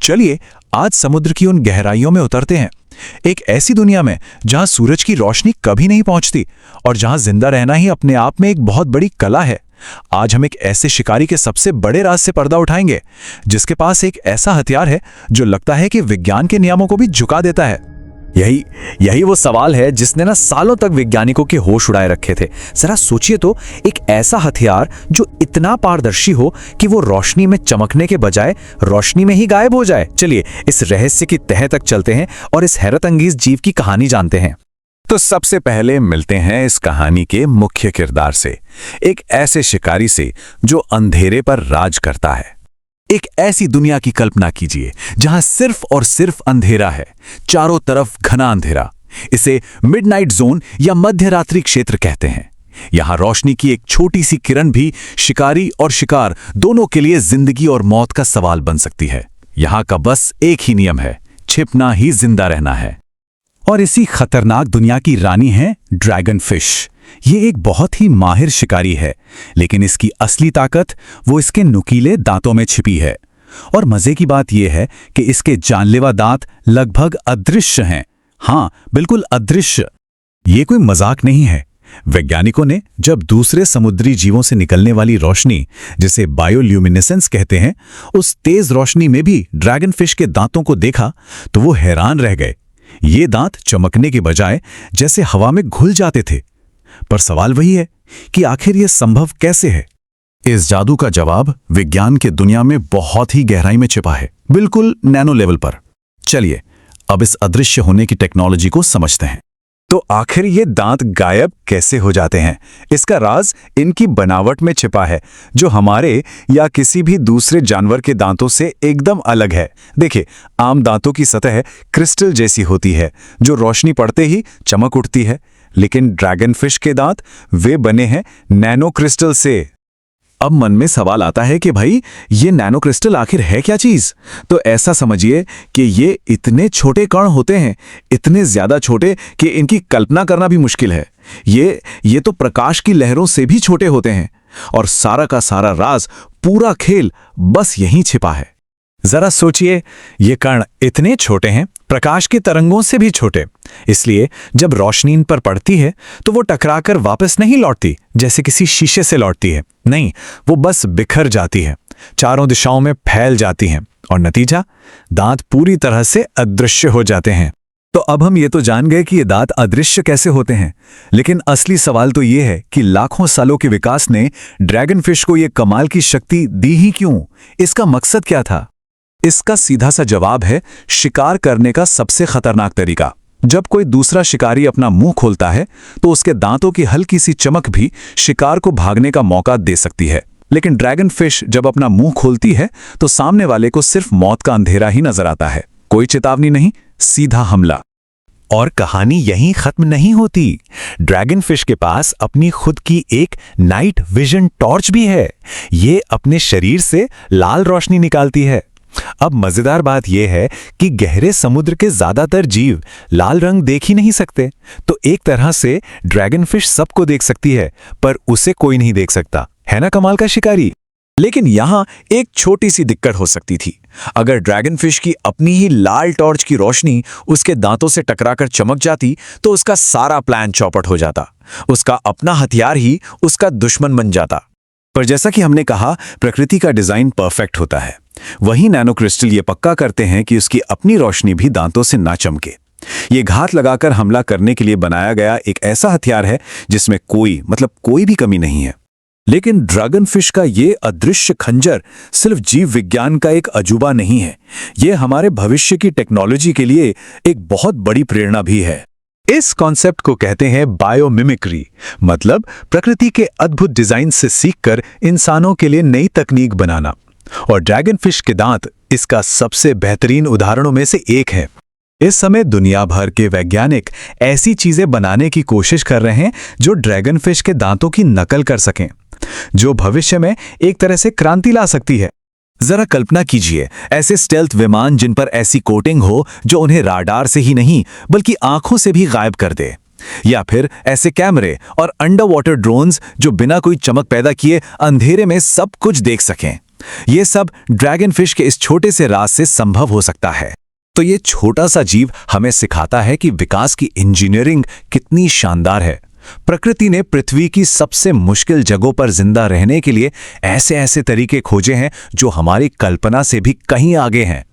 चलिए आज समुद्र की उन गहराइयों में उतरते हैं, एक ऐसी दुनिया में जहां सूरज की रोशनी कभी नहीं पहुंचती और जहां जिंदा रहना ही अपने आप में एक बहुत बड़ी कला है। आज हम एक ऐसे शिकारी के सबसे बड़े राज से पर्दा उठाएंगे, जिसके पास एक ऐसा हथियार है जो लगता है कि विज्ञान के नियमों को भी झुका देता है। यही वो सवाल है जिसने ना सालों तक वैज्ञानिकों के होश उड़ाए रखे थे। जरा सोचिए तो, एक ऐसा हथियार जो इतना पारदर्शी हो कि वो रोशनी में चमकने के बजाय रोशनी में ही गायब हो जाए। चलिए इस रहस्य की तह तक चलते हैं और इस हैरत अंगेज जीव की कहानी जानते हैं। तो सबसे पहले मिलते हैं इस कहानी के मुख्य किरदार से, एक ऐसे शिकारी से जो अंधेरे पर राज करता है। एक ऐसी दुनिया की कल्पना कीजिए जहां सिर्फ और सिर्फ अंधेरा है, चारों तरफ घना अंधेरा। इसे मिडनाइट जोन या मध्यरात्रि क्षेत्र कहते हैं। यहां रोशनी की एक छोटी सी किरण भी शिकारी और शिकार दोनों के लिए जिंदगी और मौत का सवाल बन सकती है। यहां का बस एक ही नियम है, छिपना ही जिंदा रहना है। और इसी खतरनाक दुनिया की रानी है ड्रैगन फिश। ये एक बहुत ही माहिर शिकारी है, लेकिन इसकी असली ताकत वो इसके नुकीले दांतों में छिपी है। और मजे की बात यह है कि इसके जानलेवा दांत लगभग अदृश्य हैं। हाँ, बिल्कुल अदृश्य। ये कोई मजाक नहीं है। वैज्ञानिकों ने जब दूसरे समुद्री जीवों से निकलने वाली रोशनी, जिसे बायोल्यूमिनेसेंस कहते हैं, उस तेज रोशनी में भी ड्रैगन फिश के दांतों को देखा तो वो हैरान रह गए। ये दांत चमकने के बजाय जैसे हवा में घुल जाते थे। पर सवाल वही है कि आखिर यह संभव कैसे है? इस जादू का जवाब विज्ञान के दुनिया में बहुत ही गहराई में छिपा है, बिल्कुल नैनो लेवल पर। चलिए अब इस अदृश्य होने की टेक्नोलॉजी को समझते हैं। तो आखिर ये दांत गायब कैसे हो जाते हैं? इसका राज इनकी बनावट में छिपा है, जो हमारे या किसी भी दूसरे जानवर के दांतों से एकदम अलग है। देखिए, आम दांतों की सतह क्रिस्टल जैसी होती है, जो रोशनी पड़ते ही चमक उठती है। लेकिन ड्रैगन फिश के दांत वे बने हैं नैनो क्रिस्टल से। अब मन में सवाल आता है कि भाई, ये नैनो क्रिस्टल आखिर है क्या चीज? तो ऐसा समझिए कि ये इतने छोटे कण होते हैं, इतने ज्यादा छोटे कि इनकी कल्पना करना भी मुश्किल है। ये तो प्रकाश की लहरों से भी छोटे होते हैं। और सारा का सारा राज, पूरा खेल बस यहीं छिपा है। जरा सोचिए, ये कण इतने छोटे हैं, प्रकाश की तरंगों से भी छोटे। इसलिए जब रोशनी इन पर पड़ती है तो वो टकराकर वापस नहीं लौटती जैसे किसी शीशे से लौटती है। नहीं, वो बस बिखर जाती है, चारों दिशाओं में फैल जाती हैं और नतीजा, दांत पूरी तरह से अदृश्य हो जाते हैं। तो अब हम ये तो जान गए कि ये दांत अदृश्य कैसे होते हैं, लेकिन असली सवाल तो ये है कि लाखों सालों के विकास ने ड्रैगन फिश को ये कमाल की शक्ति दी ही क्यों? इसका मकसद क्या था? इसका सीधा सा जवाब है शिकार करने का सबसे खतरनाक तरीका। जब कोई दूसरा शिकारी अपना मुंह खोलता है तो उसके दांतों की हल्की सी चमक भी शिकार को भागने का मौका दे सकती है। लेकिन ड्रैगन फिश जब अपना मुंह खोलती है तो सामने वाले को सिर्फ मौत का अंधेरा ही नजर आता है। कोई चेतावनी नहीं, सीधा हमला। और कहानी यहीं खत्म नहीं होती। ड्रैगन फिश के पास अपनी खुद की एक नाइट विजन टॉर्च भी है। ये अपने शरीर से लाल रोशनी निकालती है। अब मजेदार बात यह है कि गहरे समुद्र के ज्यादातर जीव लाल रंग देख ही नहीं सकते। तो एक तरह से ड्रैगन फिश सबको देख सकती है, पर उसे कोई नहीं देख सकता। है ना कमाल का शिकारी? लेकिन यहां एक छोटी सी दिक्कत हो सकती थी। अगर ड्रैगन फिश की अपनी ही लाल टॉर्च की रोशनी उसके दांतों से टकराकर चमक जाती तो उसका सारा प्लान चौपट हो जाता। उसका अपना हथियार ही उसका दुश्मन बन जाता। पर जैसा कि हमने कहा, प्रकृति का डिजाइन परफेक्ट होता है। वही नैनो क्रिस्टल ये पक्का करते हैं कि उसकी अपनी रोशनी भी दांतों से ना चमके। ये घात लगाकर हमला करने के लिए बनाया गया एक ऐसा हथियार है जिसमें कोई भी कमी नहीं है। लेकिन ड्रैगन फिश का ये अदृश्य खंजर सिर्फ जीव विज्ञान का एक अजूबा नहीं है, ये हमारे भविष्य की टेक्नोलॉजी के लिए एक बहुत बड़ी प्रेरणा भी है। इस कॉन्सेप्ट को कहते हैं बायोमिमिक्री, मतलब प्रकृति के अद्भुत डिजाइन से सीखकर इंसानों के लिए नई तकनीक बनाना। और ड्रैगन फिश के दांत इसका सबसे बेहतरीन उदाहरणों में से एक है। इस समय दुनिया भर के वैज्ञानिक ऐसी चीजें बनाने की कोशिश कर रहे हैं जो ड्रैगन फिश के दांतों की नकल कर सकें, जो भविष्य में एक तरह से क्रांति ला सकती है। जरा कल्पना कीजिए, ऐसे स्टेल्थ विमान जिन पर ऐसी कोटिंग हो जो उन्हें राडार से ही नहीं बल्कि आंखों से भी गायब कर दे। या फिर ऐसे कैमरे और अंडर वाटर ड्रोन्स जो बिना कोई चमक पैदा किए अंधेरे में सब कुछ देख सकें। ये सब ड्रैगन फिश के इस छोटे से राज से संभव हो सकता है। तो ये छोटा सा जीव हमें सिखाता है कि विकास की इंजीनियरिंग कितनी शानदार है। प्रकृति ने पृथ्वी की सबसे मुश्किल जगहों पर जिंदा रहने के लिए ऐसे ऐसे तरीके खोजे हैं जो हमारी कल्पना से भी कहीं आगे हैं।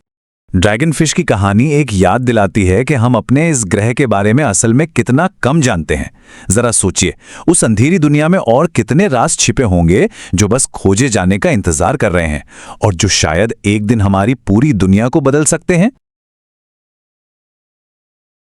ड्रैगन फिश की कहानी एक याद दिलाती है कि हम अपने इस ग्रह के बारे में असल में कितना कम जानते हैं। जरा सोचिए, उस अंधेरी दुनिया में और कितने राज छिपे होंगे जो बस खोजे जाने का इंतजार कर रहे हैं और जो शायद एक दिन हमारी पूरी दुनिया को बदल सकते हैं।